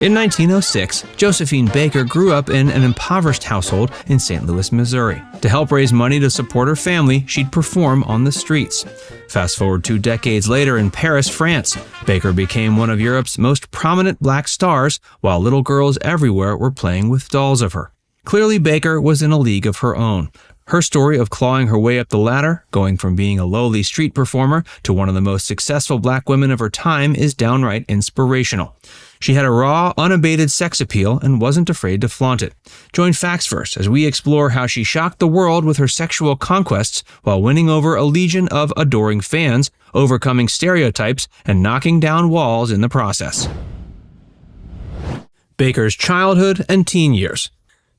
In 1906, Josephine Baker grew up in an impoverished household in St. Louis, Missouri. To help raise money to support her family, she'd perform on the streets. Fast forward 2 decades later in Paris, France, Baker became one of Europe's most prominent black stars, while little girls everywhere were playing with dolls of her. Clearly, Baker was in a league of her own. Her story of clawing her way up the ladder, going from being a lowly street performer to one of the most successful black women of her time, is downright inspirational. She had a raw, unabated sex appeal and wasn't afraid to flaunt it. Join Facts First as we explore how she shocked the world with her sexual conquests while winning over a legion of adoring fans, overcoming stereotypes, and knocking down walls in the process. Baker's childhood and teen years.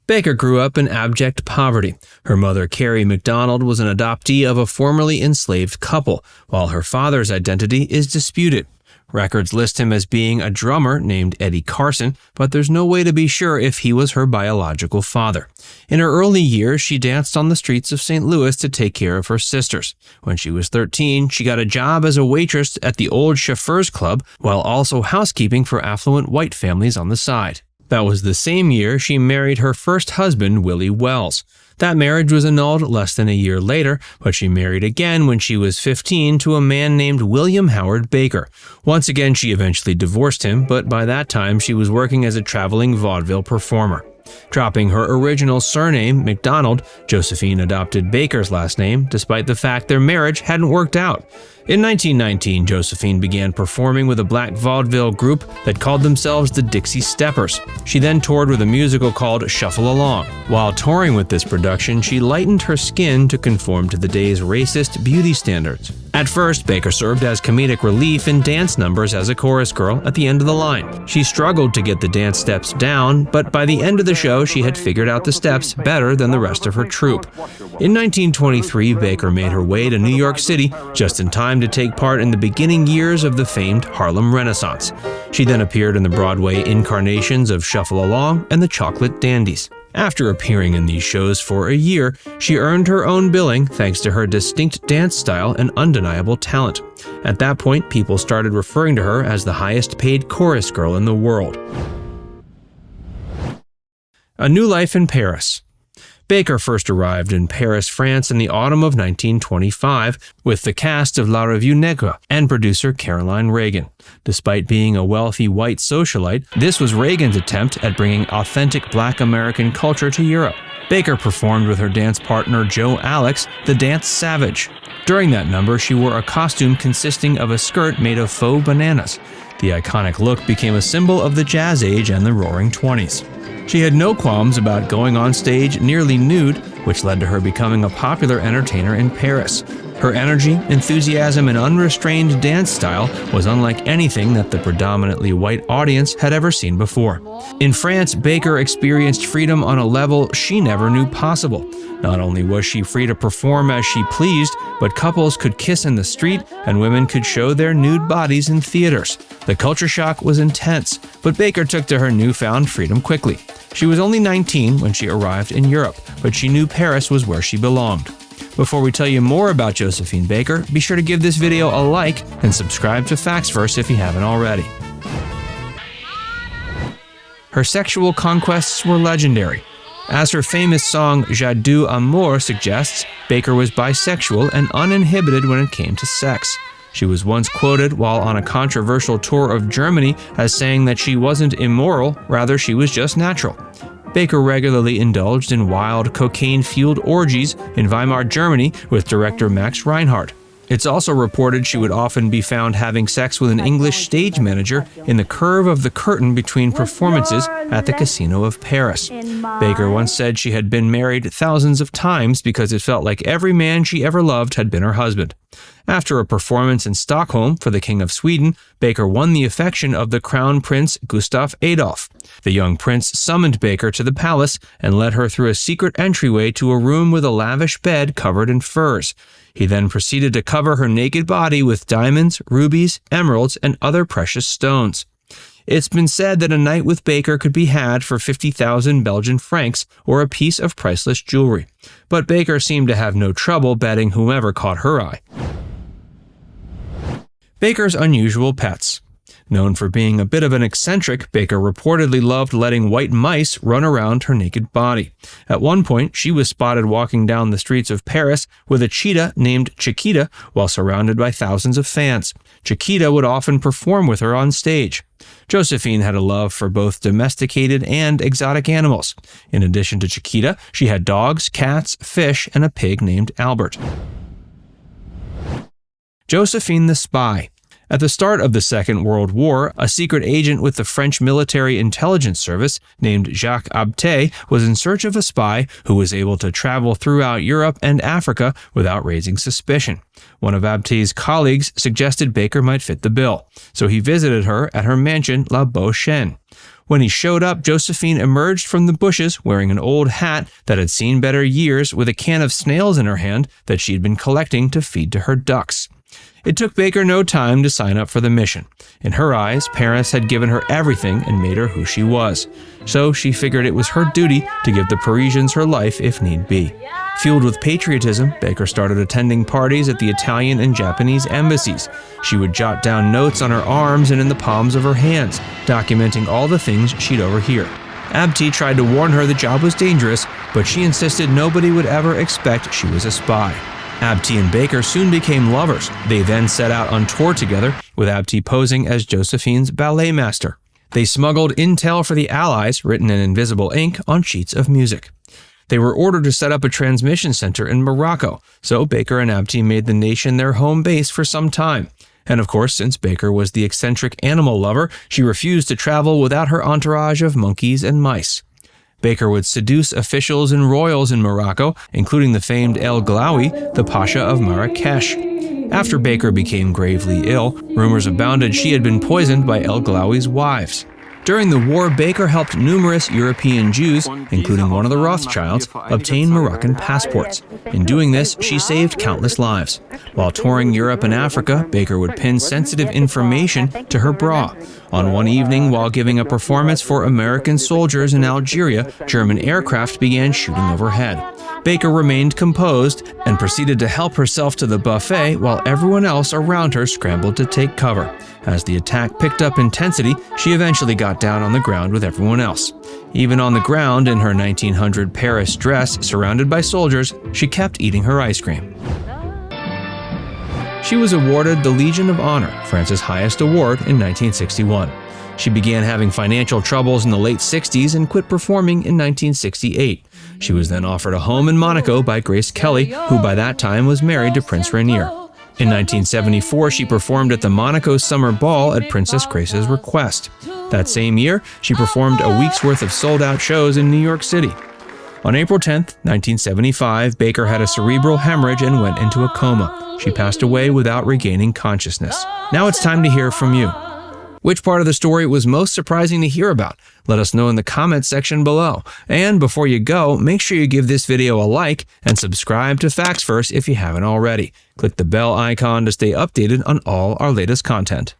Baker grew up in abject poverty. Her mother, Carrie McDonald, was an adoptee of a formerly enslaved couple, while her father's identity is disputed. Records list him as being a drummer named Eddie Carson, but there's no way to be sure if he was her biological father. In her early years, she danced on the streets of St. Louis to take care of her sisters. When she was 13, she got a job as a waitress at the Old Chauffeurs Club, while also housekeeping for affluent white families on the side. That was the same year she married her first husband, Willie Wells. That marriage was annulled less than a year later, but she married again when she was 15 to a man named William Howard Baker. Once again, she eventually divorced him, but by that time she was working as a traveling vaudeville performer. Dropping her original surname, McDonald, Josephine adopted Baker's last name, despite the fact their marriage hadn't worked out. In 1919, Josephine began performing with a black vaudeville group that called themselves the Dixie Steppers. She then toured with a musical called Shuffle Along. While touring with this production, she lightened her skin to conform to the day's racist beauty standards. At first, Baker served as comedic relief in dance numbers as a chorus girl at the end of the line. She struggled to get the dance steps down, but by the end of the show, she had figured out the steps better than the rest of her troupe. In 1923, Baker made her way to New York City just in time to take part in the beginning years of the famed Harlem Renaissance. She then appeared in the Broadway incarnations of Shuffle Along and the Chocolate Dandies. After appearing in these shows for a year, she earned her own billing thanks to her distinct dance style and undeniable talent. At that point, people started referring to her as the highest-paid chorus girl in the world. A New Life in Paris. Baker first arrived in Paris, France in the autumn of 1925 with the cast of La Revue Negre and producer Caroline Reagan. Despite being a wealthy white socialite, this was Reagan's attempt at bringing authentic black American culture to Europe. Baker performed with her dance partner Joe Alex, the Dance Savage. During that number, she wore a costume consisting of a skirt made of faux bananas. The iconic look became a symbol of the Jazz Age and the Roaring Twenties. She had no qualms about going on stage nearly nude, which led to her becoming a popular entertainer in Paris. Her energy, enthusiasm, and unrestrained dance style was unlike anything that the predominantly white audience had ever seen before. In France, Baker experienced freedom on a level she never knew possible. Not only was she free to perform as she pleased, but couples could kiss in the street and women could show their nude bodies in theaters. The culture shock was intense, but Baker took to her newfound freedom quickly. She was only 19 when she arrived in Europe, but she knew Paris was where she belonged. Before we tell you more about Josephine Baker, be sure to give this video a like and subscribe to Facts First if you haven't already. Her sexual conquests were legendary. As her famous song Jadou Amour suggests, Baker was bisexual and uninhibited when it came to sex. She was once quoted while on a controversial tour of Germany as saying that she wasn't immoral, rather she was just natural. Baker regularly indulged in wild, cocaine-fueled orgies in Weimar, Germany with director Max Reinhardt. It's also reported she would often be found having sex with an English stage manager in the curve of the curtain between performances at the Casino of Paris. Baker once said she had been married thousands of times because it felt like every man she ever loved had been her husband. After a performance in Stockholm for the King of Sweden, Baker won the affection of the Crown Prince Gustav Adolf. The young prince summoned Baker to the palace and led her through a secret entryway to a room with a lavish bed covered in furs. He then proceeded to cover her naked body with diamonds, rubies, emeralds, and other precious stones. It's been said that a night with Baker could be had for 50,000 Belgian francs or a piece of priceless jewelry. But Baker seemed to have no trouble betting whomever caught her eye. Baker's unusual pets. Known for being a bit of an eccentric, Baker reportedly loved letting white mice run around her naked body. At one point, she was spotted walking down the streets of Paris with a cheetah named Chiquita while surrounded by thousands of fans. Chiquita would often perform with her on stage. Josephine had a love for both domesticated and exotic animals. In addition to Chiquita, she had dogs, cats, fish, and a pig named Albert. Josephine the Spy. At the start of the Second World War, a secret agent with the French military intelligence service named Jacques Abté was in search of a spy who was able to travel throughout Europe and Africa without raising suspicion. One of Abté's colleagues suggested Baker might fit the bill, so he visited her at her mansion La Beau Chêne. When he showed up, Josephine emerged from the bushes wearing an old hat that had seen better years with a can of snails in her hand that she'd been collecting to feed to her ducks. It took Baker no time to sign up for the mission. In her eyes, Paris had given her everything and made her who she was. So she figured it was her duty to give the Parisians her life if need be. Fueled with patriotism, Baker started attending parties at the Italian and Japanese embassies. She would jot down notes on her arms and in the palms of her hands, documenting all the things she'd overhear. Abté tried to warn her the job was dangerous, but she insisted nobody would ever expect she was a spy. Abté and Baker soon became lovers. They then set out on tour together, with Abté posing as Josephine's ballet master. They smuggled intel for the Allies, written in invisible ink, on sheets of music. They were ordered to set up a transmission center in Morocco, so Baker and Abté made the nation their home base for some time. And of course, since Baker was the eccentric animal lover, she refused to travel without her entourage of monkeys and mice. Baker would seduce officials and royals in Morocco, including the famed El Glaoui, the Pasha of Marrakesh. After Baker became gravely ill, rumors abounded she had been poisoned by El Glaoui's wives. During the war, Baker helped numerous European Jews, including one of the Rothschilds, obtain Moroccan passports. In doing this, she saved countless lives. While touring Europe and Africa, Baker would pin sensitive information to her bra. On one evening, while giving a performance for American soldiers in Algeria, German aircraft began shooting overhead. Baker remained composed and proceeded to help herself to the buffet while everyone else around her scrambled to take cover. As the attack picked up intensity, she eventually got down on the ground with everyone else. Even on the ground, in her 1900 Paris dress, surrounded by soldiers, she kept eating her ice cream. She was awarded the Legion of Honor, France's highest award, in 1961. She began having financial troubles in the late 60s and quit performing in 1968. She was then offered a home in Monaco by Grace Kelly, who by that time was married to Prince Rainier. In 1974, she performed at the Monaco Summer Ball at Princess Grace's request. That same year, she performed a week's worth of sold-out shows in New York City. On April 10, 1975, Baker had a cerebral hemorrhage and went into a coma. She passed away without regaining consciousness. Now it's time to hear from you. Which part of the story was most surprising to hear about? Let us know in the comments section below. And before you go, make sure you give this video a like and subscribe to Facts First if you haven't already. Click the bell icon to stay updated on all our latest content.